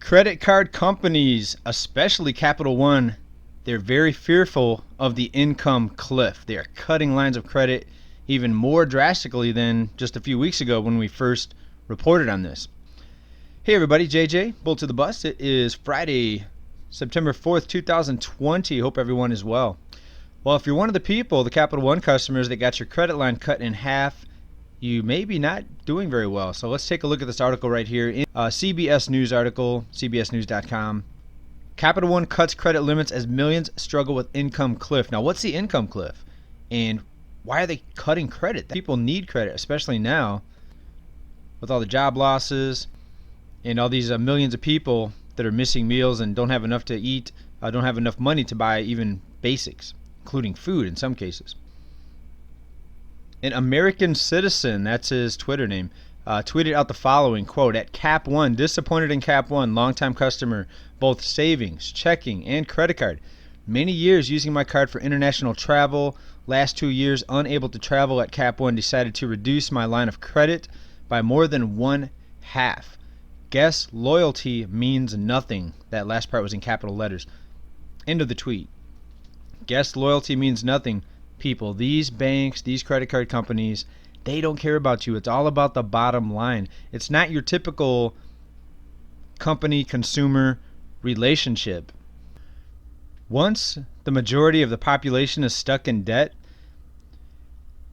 Credit card companies, especially Capital One, they're very fearful of the income cliff. They are cutting lines of credit even more drastically than just a few weeks ago when we first reported on this. Hey everybody, JJ, Bull to the Bus. It is Friday, September 4th, 2020. Hope everyone is well. Well, if you're one of the people, the Capital One customers that got your credit line cut in half, you may be not doing very well. So let's take a look at this article right here in a CBS News article, cbsnews.com. Capital One cuts credit limits as millions struggle with income cliff. Now, what's the income cliff? And why are they cutting credit? People need credit, especially now with all the job losses and all these millions of people that are missing meals and don't have enough to eat, don't have enough money to buy even basics, including food in some cases. An American Citizen, that's his Twitter name, tweeted out the following, quote, "At Cap One, disappointed in Cap One, longtime customer, both savings, checking, and credit card. Many years using my card for international travel. Last 2 years unable to travel at Cap One, decided to reduce my line of credit by more than one half. Guess loyalty means nothing." That last part was in capital letters. End of the tweet. Guess loyalty means nothing. People, these banks, these credit card companies, they don't care about you. It's all about the bottom line. It's not your typical company-consumer relationship. Once the majority of the population is stuck in debt,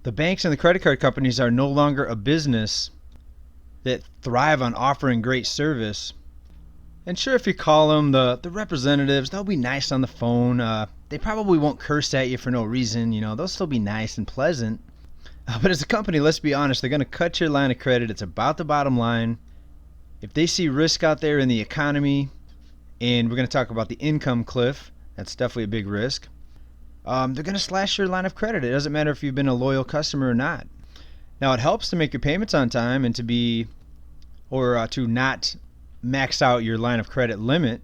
the banks and the credit card companies are no longer a business that thrive on offering great service. And sure, if you call them the representatives, they'll be nice on the phone. They probably won't curse at you for no reason. They'll still be nice and pleasant. But as a company, let's be honest, they're going to cut your line of credit. It's about the bottom line. If they see risk out there in the economy, and we're going to talk about the income cliff, that's definitely a big risk, they're going to slash your line of credit. It doesn't matter if you've been a loyal customer or not. Now, it helps to make your payments on time and to not max out your line of credit limit,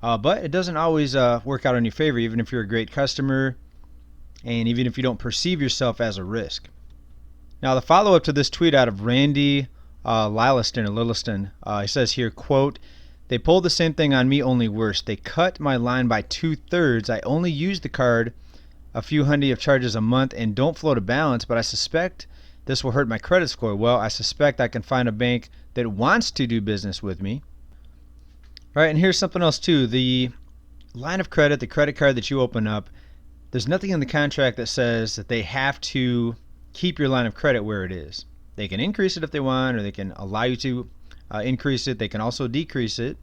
but it doesn't always work out in your favor, even if you're a great customer and even if you don't perceive yourself as a risk. Now, the follow-up to this tweet out of Randy Littleton, he says here, quote, "They pulled the same thing on me, only worse. They cut my line by 2/3. I only use the card a few hundred of charges a month and don't float a balance, but I suspect this will hurt my credit score. Well, I suspect I can find a bank that wants to do business with me." All right, and here's something else too. The line of credit, the credit card that you open up, there's nothing in the contract that says that they have to keep your line of credit where it is. They can increase it if they want, or they can allow you to increase it. They can also decrease it.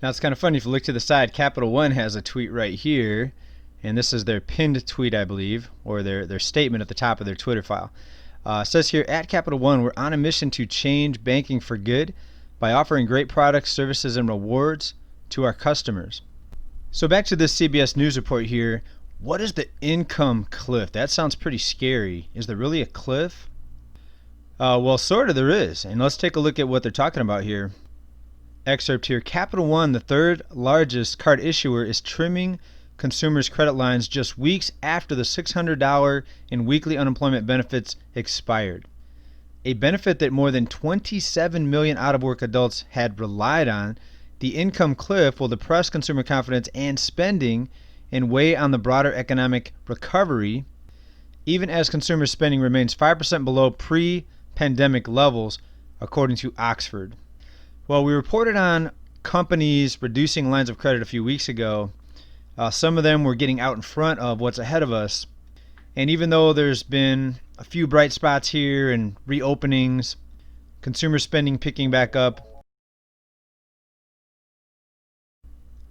Now, it's kind of funny. If you look to the side, Capital One has a tweet right here, and this is their pinned tweet, I believe, or their statement at the top of their Twitter file. It says here, "At Capital One, we're on a mission to change banking for good by offering great products, services, and rewards to our customers." So back to this CBS News report here. What is the income cliff? That sounds pretty scary. Is there really a cliff? Well, sort of there is. And let's take a look at what they're talking about here. Excerpt here. "Capital One, the third largest card issuer, is trimming consumers' credit lines just weeks after the $600 in weekly unemployment benefits expired. A benefit that more than 27 million out-of-work adults had relied on. The income cliff will depress consumer confidence and spending and weigh on the broader economic recovery, even as consumer spending remains 5% below pre-pandemic levels, according to Oxford." Well, we reported on companies reducing lines of credit a few weeks ago. Some of them were getting out in front of what's ahead of us. And even though there's been a few bright spots here and reopenings, consumer spending picking back up,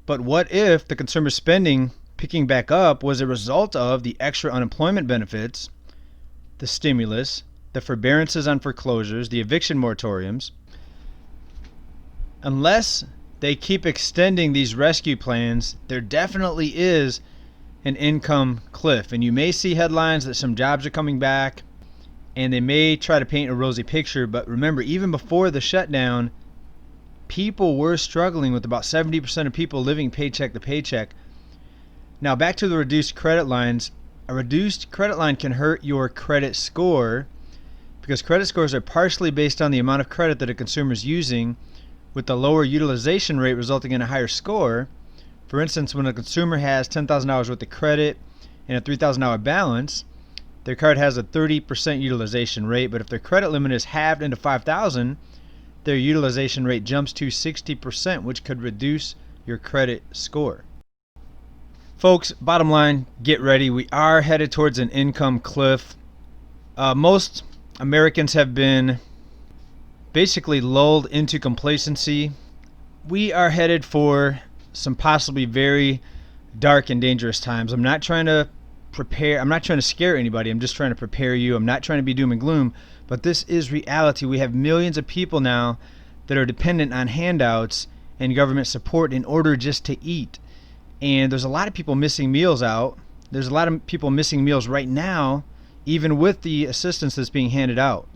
but what if the consumer spending picking back up was a result of the extra unemployment benefits, the stimulus, the forbearances on foreclosures, the eviction moratoriums? Unless they keep extending these rescue plans, there definitely is an income cliff. And you may see headlines that some jobs are coming back, and they may try to paint a rosy picture. But remember, even before the shutdown, people were struggling, with about 70% of people living paycheck to paycheck. Now, back to the reduced credit lines. A reduced credit line can hurt your credit score because credit scores are partially based on the amount of credit that a consumer is using, with the lower utilization rate resulting in a higher score. For instance, when a consumer has $10,000 worth of credit and a $3,000 balance, their card has a 30% utilization rate, but if their credit limit is halved into $5,000, their utilization rate jumps to 60%, which could reduce your credit score. Folks, bottom line, get ready. We are headed towards an income cliff. Most Americans have been basically lulled into complacency. We are headed for some possibly very dark and dangerous times. I'm not trying to scare anybody. I'm just trying to prepare you. I'm not trying to be doom and gloom, but this is reality. We have millions of people now that are dependent on handouts and government support in order just to eat. And there's a lot of people missing meals out. There's a lot of people missing meals right now, even with the assistance that's being handed out.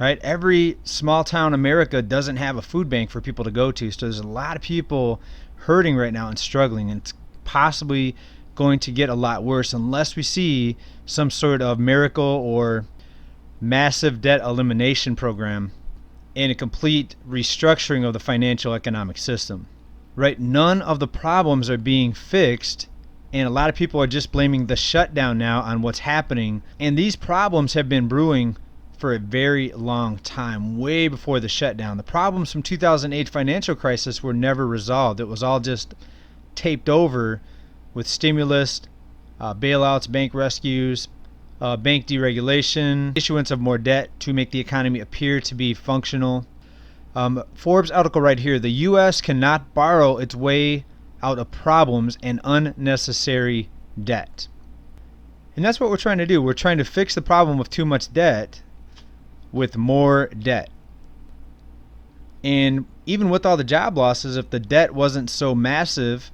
Right? Every small town America doesn't have a food bank for people to go to. So there's a lot of people hurting right now and struggling, and it's possibly going to get a lot worse unless we see some sort of miracle or massive debt elimination program and a complete restructuring of the financial economic system. Right? None of the problems are being fixed, and a lot of people are just blaming the shutdown now on what's happening. And these problems have been brewing for a very long time, way before the shutdown. The problems from 2008 financial crisis were never resolved. It was all just taped over with stimulus, bailouts, bank rescues, bank deregulation, issuance of more debt to make the economy appear to be functional. Forbes article right here: the U.S. cannot borrow its way out of problems and unnecessary debt. And that's what we're trying to do. We're trying to fix the problem of too much debt with more debt. And even with all the job losses, if the debt wasn't so massive,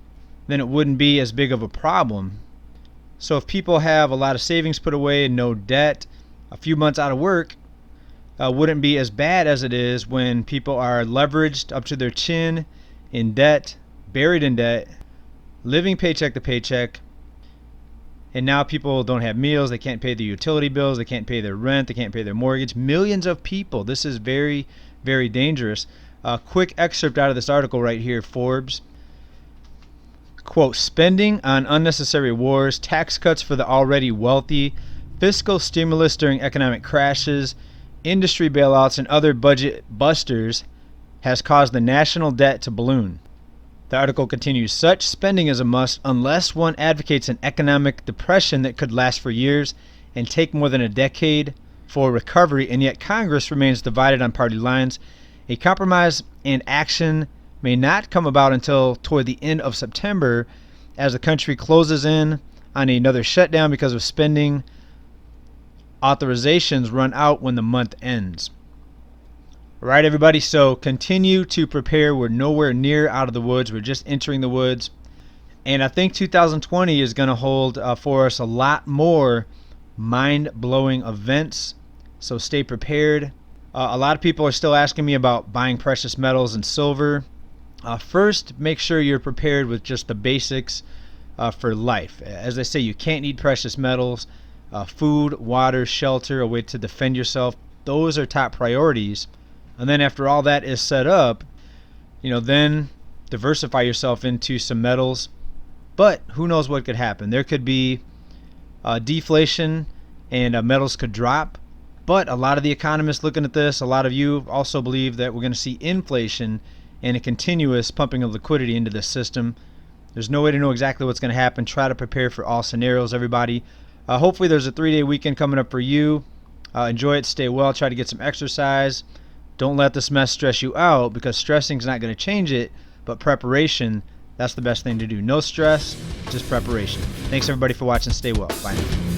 then it wouldn't be as big of a problem. So if people have a lot of savings put away and no debt, a few months out of work wouldn't be as bad as it is when people are leveraged up to their chin in debt, buried in debt, living paycheck to paycheck, and now people don't have meals, they can't pay their utility bills, they can't pay their rent, they can't pay their mortgage. Millions of people. This is very, very dangerous. A quick excerpt out of this article right here, Forbes. Quote, spending on unnecessary wars, tax cuts for the already wealthy, fiscal stimulus during economic crashes, industry bailouts, and other budget busters has caused the national debt to balloon. The article continues, such spending is a must unless one advocates an economic depression that could last for years and take more than a decade for recovery, and yet Congress remains divided on party lines. A compromise and action may not come about until toward the end of September, as the country closes in on another shutdown because of spending authorizations run out when the month ends. All right, everybody, so continue to prepare. We're nowhere near out of the woods. We're just entering the woods. And I think 2020 is going to hold for us a lot more mind-blowing events. So stay prepared. A lot of people are still asking me about buying precious metals and silver. First, make sure you're prepared with just the basics for life. As I say, you can't need precious metals. Food, water, shelter, a way to defend yourself. Those are top priorities. And then after all that is set up, then diversify yourself into some metals. But who knows what could happen? There could be deflation and metals could drop. But a lot of the economists looking at this, a lot of you also believe that we're going to see inflation and a continuous pumping of liquidity into this system. There's no way to know exactly what's going to happen. Try to prepare for all scenarios, everybody. Hopefully there's a 3-day weekend coming up for you. Enjoy it, stay well, try to get some exercise. Don't let this mess stress you out, because stressing is not going to change it, but preparation, that's the best thing to do. No stress, just preparation. Thanks everybody for watching. Stay well. Bye now.